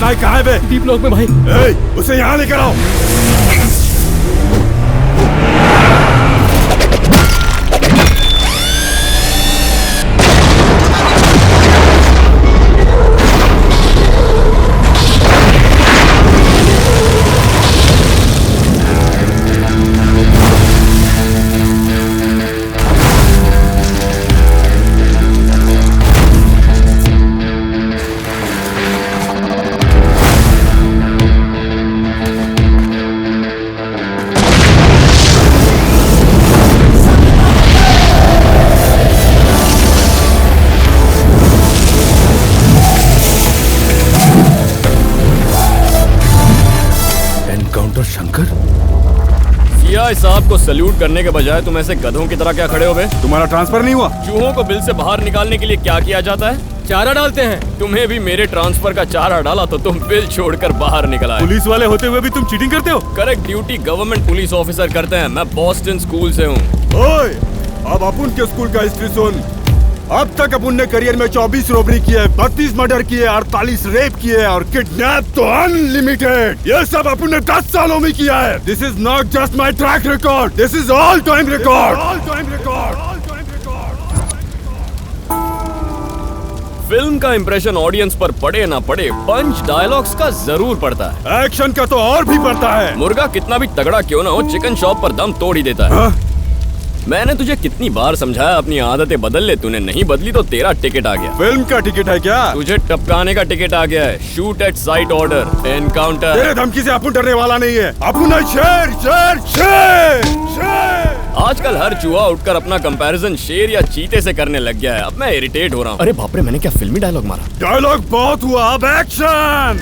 आकाश कहाँ है? D block में भाई। उसे यहाँ लेकर आओ। सीआई साहब को सल्यूट करने के बजाय तुम ऐसे गधों की तरह क्या खड़े हो बे? तुम्हारा ट्रांसफर नहीं हुआ? चूहों को बिल से बाहर निकालने के लिए क्या किया जाता है? चारा डालते हैं। तुम्हें भी मेरे ट्रांसफर का चारा डाला तो तुम बिल छोड़कर बाहर निकल आए। पुलिस वाले होते हुए भी तुम चीटिंग करते हो? Correct duty government police officer करते हैं। मैं बॉस्टन स्कूल से हूँ। ओए, अब अपन के स्कूल का हिस्ट्री सुन। अब तक अपन ने करियर में 24 रॉबरी किए, 32 मर्डर किए, 48 रेप किए और किडनैप तो अनलिमिटेड। ये सब अपन ने 10 सालों में किया है। This is not just my track record, this is all time record. Film का इंप्रेशन ऑडियंस पर पड़े ना पड़े, पंच डायलॉग्स का जरूर पड़ता है। एक्शन का तो और भी पड़ता है। मुर्गा कितना भी तगड़ा क्यों ना हो, चिकन शॉप पर दम तोड़ ही देता है। मैंने तुझे कितनी बार समझाया अपनी आदतें बदल ले, तूने नहीं बदली तो तेरा टिकट आ गया। फिल्म का टिकट है क्या? तुझे टपकाने का टिकट आ गया है। Shoot at site order, encounter. तेरे धमकी से अपन डरने वाला नहीं है। अपन है शेर, शेर, शेर, शेर। आजकल हर चूहा उठकर अपना कंपैरिजन शेर या चीते से करने लग गया है। अब मैं इरिटेट हो रहा हूँ। अरे बाप रे, मैंने क्या फिल्मी डायलॉग मारा? डायलॉग बहुत हुआ, अब एक्शन।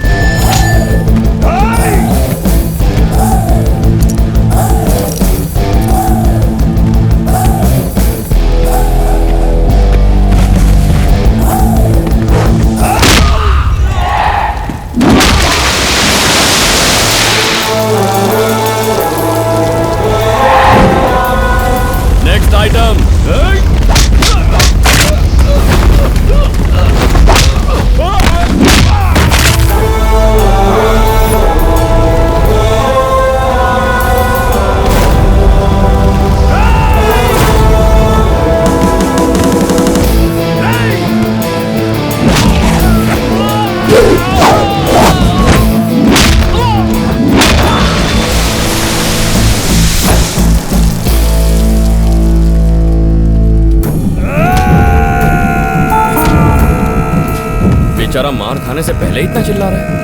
Next item. बेचारा मार खाने से पहले इतना चिल्ला रहा है।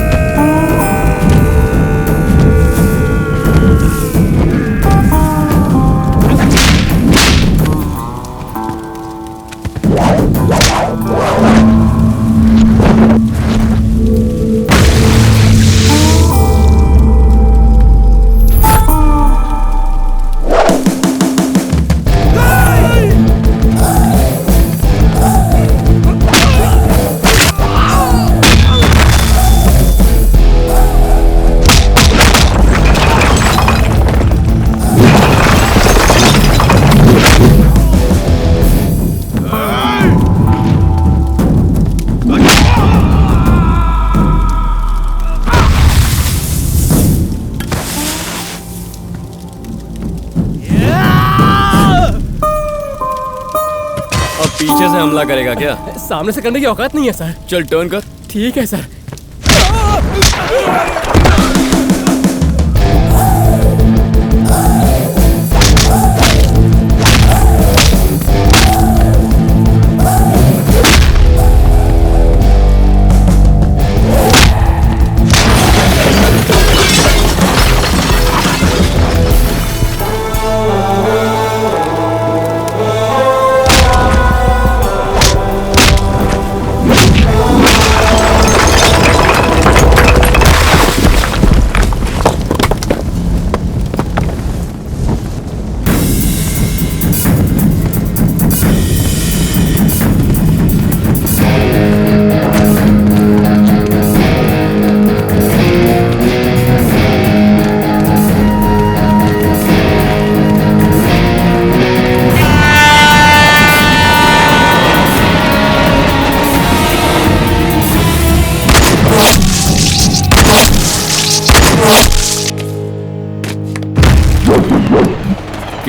पीछे से हमला करेगा क्या? सामने से करने की औकात नहीं है सर। चल टर्न कर। ठीक है सर।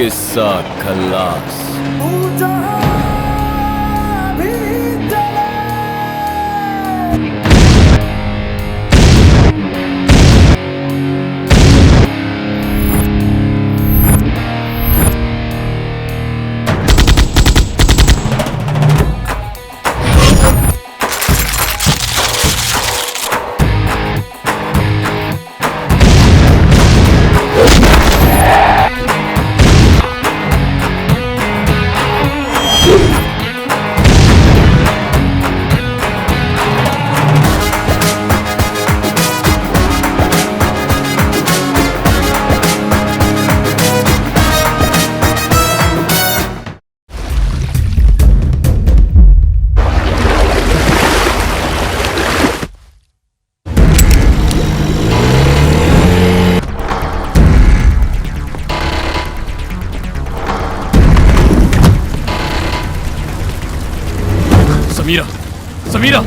किस्सा खल्लास। समीरा, समीरा!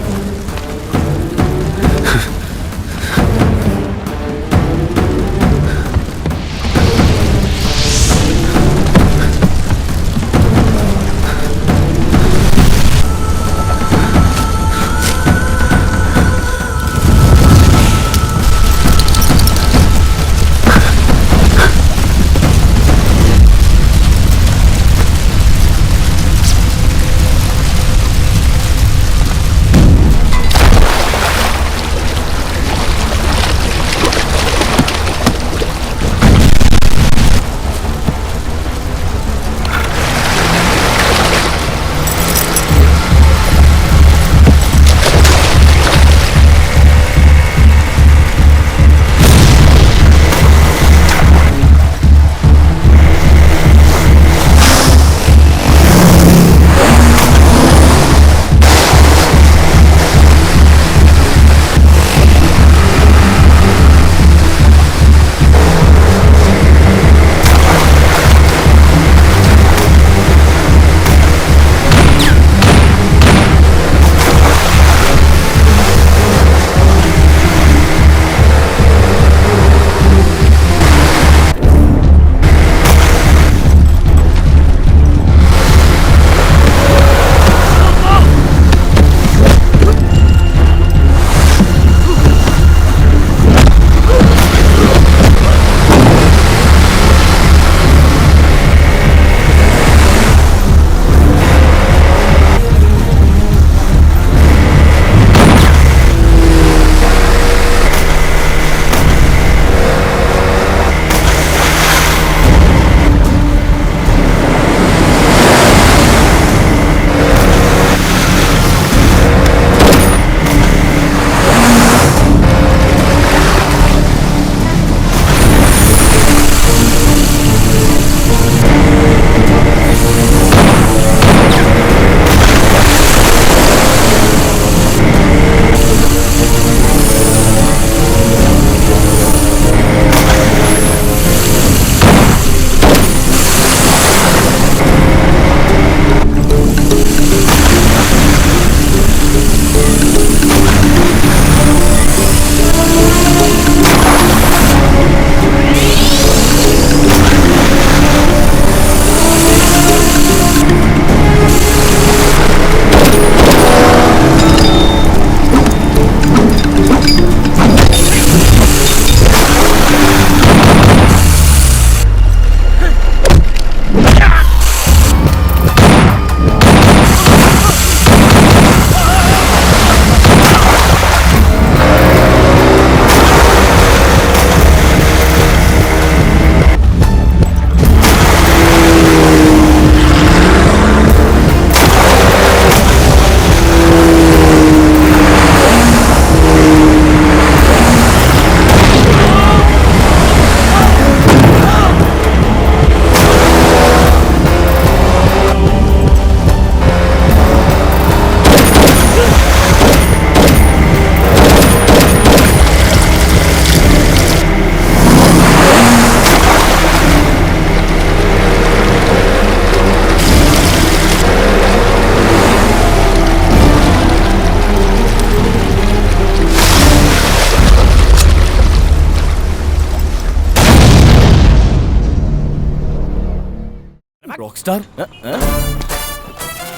रॉकस्टार?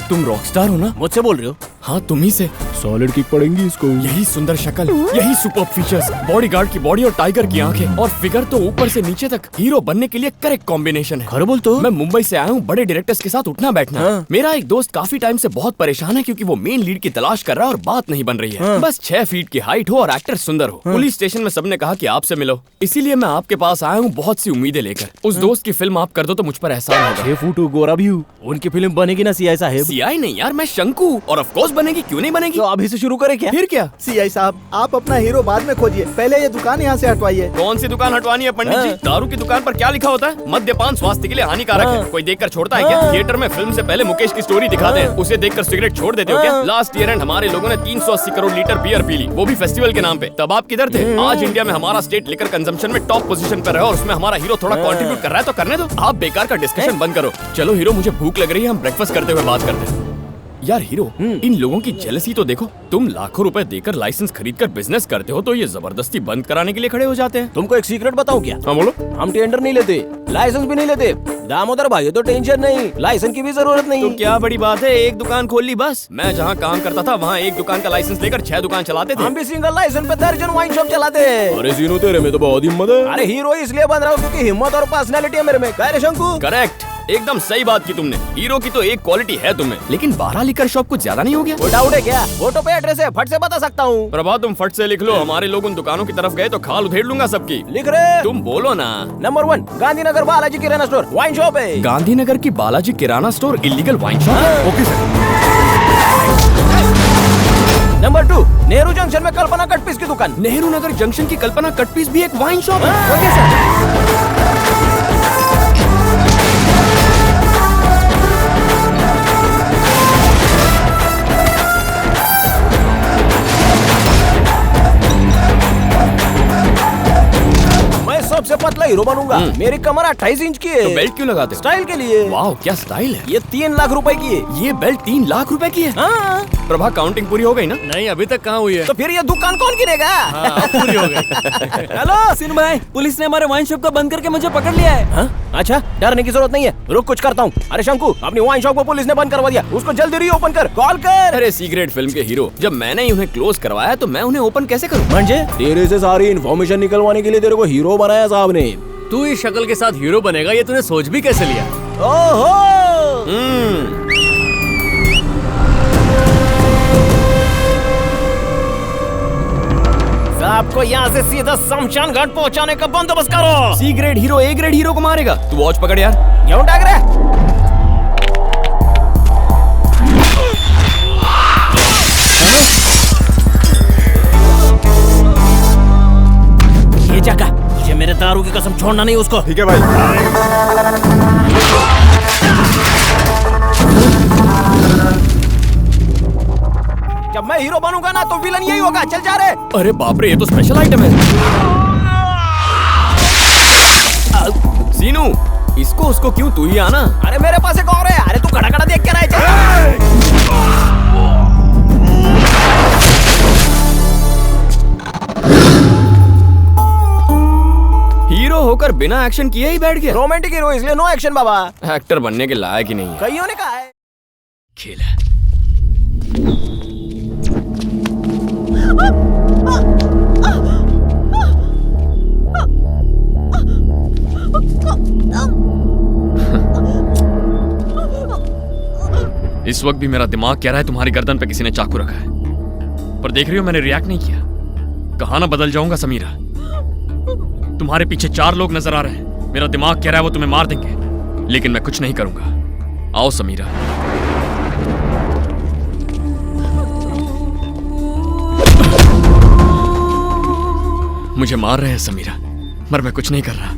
तुम रॉकस्टार हो ना? मुझसे बोल रहे हो? हाँ तुम ही से। सॉलिड किक पड़ेंगी इसको। यही सुंदर शक्ल, यही सुपर फीचर्स, बॉडीगार्ड की बॉडी और टाइगर की आंखें और फिगर तो ऊपर से नीचे तक हीरो बनने के लिए करेक्ट कॉम्बिनेशन है। खैर बोल तो। मैं मुंबई से आया हूँ बड़े डायरेक्टर्स के साथ उठना बैठना। हाँ। मेरा एक दोस्त काफी टाइम से बहुत परेशान है क्योंकि वो मेन लीड की तलाश कर रहा है और बात नहीं बन रही है। हाँ। बस 6 फीट की हाइट हो और एक्टर सुंदर हो। पुलिस स्टेशन में सबने कहा कि आपसे मिलो, इसीलिए मैं आपके पास आया हूँ बहुत सी उम्मीदें लेकर। उस दोस्त की फिल्म आप कर दो तो मुझ पर एहसान होगा। 6 फुट गोरा भी हूँ, उनकी फिल्म बनेगी ना सीआई साहब? सीआई नहीं यार, मैं शंकु, और ऑफ कोर्स बनेगी, क्यों नहीं बनेगी। तो अभी से शुरू करें क्या? फिर क्या? सीआई साहब, आप अपना हीरो बाद में खोजिए, पहले ये दुकान यहाँ से हटवाइए। कौन सी दुकान हटवानी है पंडित जी? हाँ। दारू की दुकान पर क्या लिखा होता है? मद्यपान स्वास्थ्य के लिए हानिकारक है। हाँ। कोई देखकर छोड़ता है क्या? हाँ। थिएटर में फिल्म से पहले मुकेश की स्टोरी दिखाते हैं, उसे देखकर सिगरेट छोड़ देते हो क्या? हाँ। लास्ट ईयर एंड हमारे लोगों ने 380 करोड़ लीटर बियर पी ली, वो भी फेस्टिवल के नाम पे। तब आप किधर थे? आज इंडिया में हमारा स्टेट लिकर कंजम्पशन में टॉप पोजीशन पर है और उसमें हमारा हीरो थोड़ा कंट्रीब्यूट कर रहा है तो करने दो। आप बेकार का डिस्कशन बंद करो। चलो हीरो, मुझे भूख लग रही है, हम ब्रेकफास्ट करते हुए बात करते हैं। यार हीरो, इन लोगों की जेलसी तो देखो। तुम लाखों रुपए देकर लाइसेंस खरीद कर बिजनेस करते हो तो ये जबरदस्ती बंद कराने के लिए खड़े हो जाते हैं। तुमको एक सीक्रेट बताऊं क्या? हाँ बोलो। हम टेंडर नहीं लेते, लाइसेंस भी नहीं लेते। दामोदर भाई तो टेंशन नहीं, लाइसेंस की भी जरूरत नहीं। तो क्या बड़ी बात है, एक दुकान खोल ली बस। मैं जहाँ काम करता था वहाँ एक दुकान का लाइसेंस लेकर 6 दुकान चलाते थे। हम भी सिंगल लाइसेंस पे दर्जन वाइन शॉप चलाते हैं। अरे सीनू, तेरे में तो बहुत हिम्मत है। अरे हीरो इसलिए बन रहा हूँ क्योंकि हिम्मत और पर्सनैलिटी है मेरे में। कह रहे शंकु? करेक्ट, एकदम सही बात की तुमने। हीरो की तो एक क्वालिटी है तुम्हें, लेकिन 12 लीकर शॉप कुछ ज्यादा नहीं हो गया? वो डाउट है क्या? फोटो पे एड्रेस है, फट से बता सकता हूँ। प्रभा तुम फट से लिख लो, हमारे लोग उन दुकानों की तरफ गए तो खाल उधेड़ लूंगा सबकी। लिख रहे? तुम बोलो ना। Number 1 Gandhinagar Balaji Kirana store wine shop है। गांधीनगर की Balaji Kirana store illegal wine shop? Okay sir. Number 2 Nehru junction में कल्पना कट पीस की दुकान। नेहरू नगर जंक्शन की कल्पना कट पीस भी एक वाइन शॉप है? Okay sir. मैं सबसे पतला हीरो बनूंगा। मेरी कमर 28 इंच की है। तो बेल्ट क्यों लगाते हो? स्टाइल के लिए। वाह क्या स्टाइल है। ये 3 लाख रुपए की है। ये बेल्ट 3 लाख रुपए की है? हाँ। प्रभा काउंटिंग पूरी हो गई ना? नहीं, अभी तक कहाँ हुई है? तो फिर ये दुकान कौन गिनेगा? हाँ, पूरी हो गई। हेलो सिन भाई, पुलिस ने हमारे वाइन शॉप को बंद करके मुझे पकड़ लिया है। हाँ? अच्छा, डरने की जरूरत नहीं है, रुक कुछ करता हूँ। अरे शंकु, अपनी वाइन शॉप को पुलिस ने बंद करवा दिया, उसको जल्दी रीओपन कर, कॉल कर। अरे सीक्रेट फिल्म के हीरो, जब मैंने ही उन्हें क्लोज करवाया तो मैं उन्हें ओपन कैसे करूँ? मंजे, तेरे से सारी इन्फॉर्मेशन निकलवाने के लिए तेरे को हीरो बनाया साहब ने। तू इस शक्ल के साथ हीरो बनेगा, ये तूने सोच भी कैसे लिया? ओहो, आपको यहाँ से सीधा शमशान घाट पहुँचाने का बंदोबस्त करो। C grade hero A grade hero को मारेगा? तू वॉच पकड़ यार। क्यों डाग रहा है? ये जगह तुझे मेरे दारू की कसम छोड़ना नहीं उसको। ठीक है भाई। जब मैं हीरो बनूंगा ना तो विलन यही होगा। चल जा रे। अरे बाप रे, ये तो स्पेशल आइटम है। सीनू, इसको उसको क्यों, तू ही आना। अरे मेरे पास एक और है। अरे तू खड़ा खड़ा देख के रहा है। हीरो होकर बिना एक्शन किए ही बैठ गया। रोमांटिक हीरो इसलिए नो एक्शन बाबा। एक्टर बनने के लायक ही नहीं है। कईयों ने कहा है। खेल है। इस वक्त भी मेरा दिमाग कह रहा है तुम्हारी गर्दन पे किसी ने चाकू रखा है, पर देख रही हो मैंने रिएक्ट नहीं किया। कहा ना बदल जाऊंगा समीरा। तुम्हारे पीछे 4 लोग नजर आ रहे हैं। मेरा दिमाग कह रहा है वो तुम्हें मार देंगे, लेकिन मैं कुछ नहीं करूंगा। आओ समीरा। मुझे मार रहे हैं समीरा, मगर मैं कुछ नहीं कर रहा।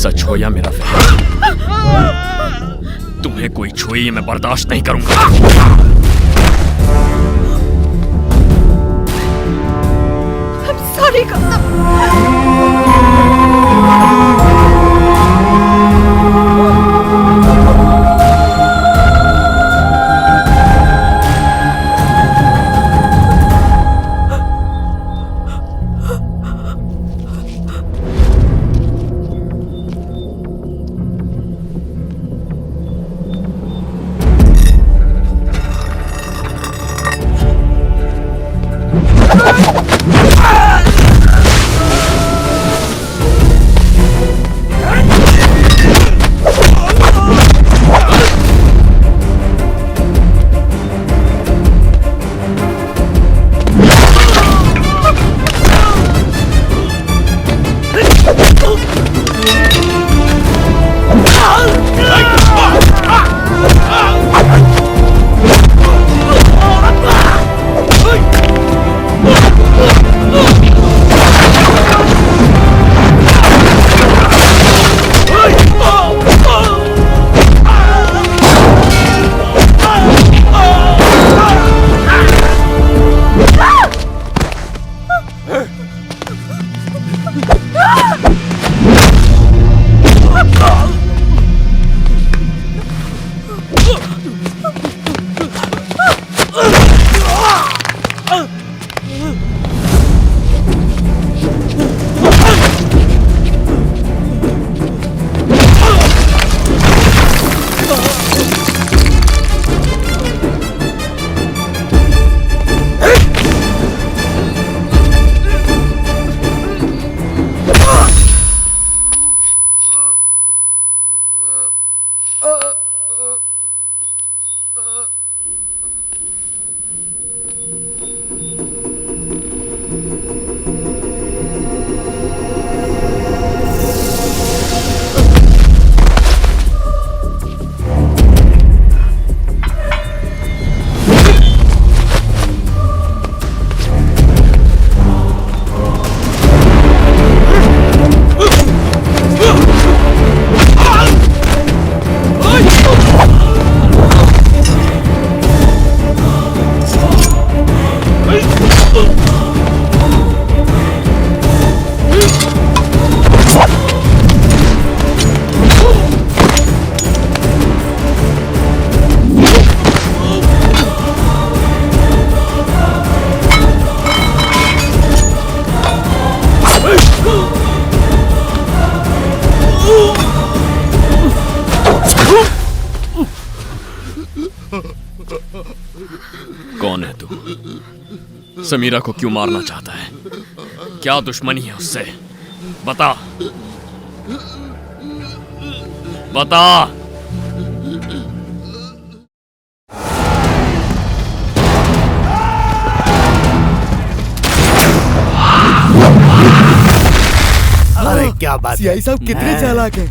सच हो या मेरा वहम, तुम्हें कोई छुए ये मैं बर्दाश्त नहीं करूंगा। सॉरी गौतम। कौन है तू? समीरा को क्यों मारना चाहता है? क्या दुश्मनी है उससे? बता, बता। अरे क्या बात, सीआई साहब कितने चालाक हैं।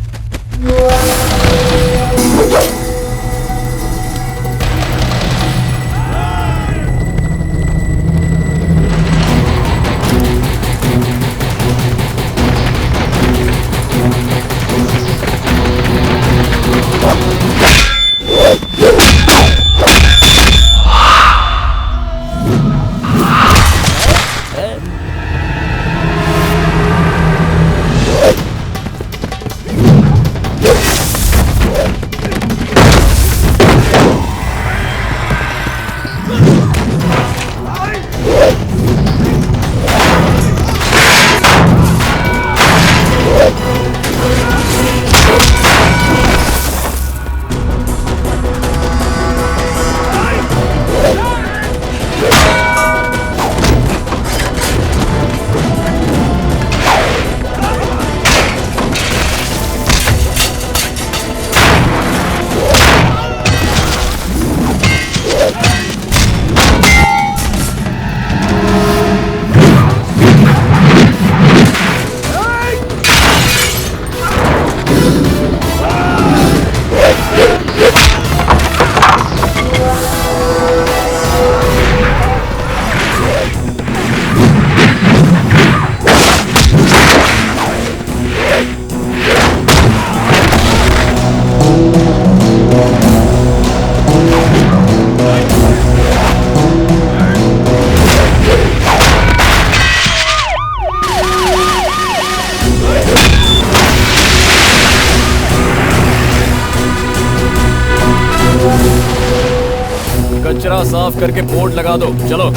कचरा साफ करके बोर्ड लगा दो, चलो।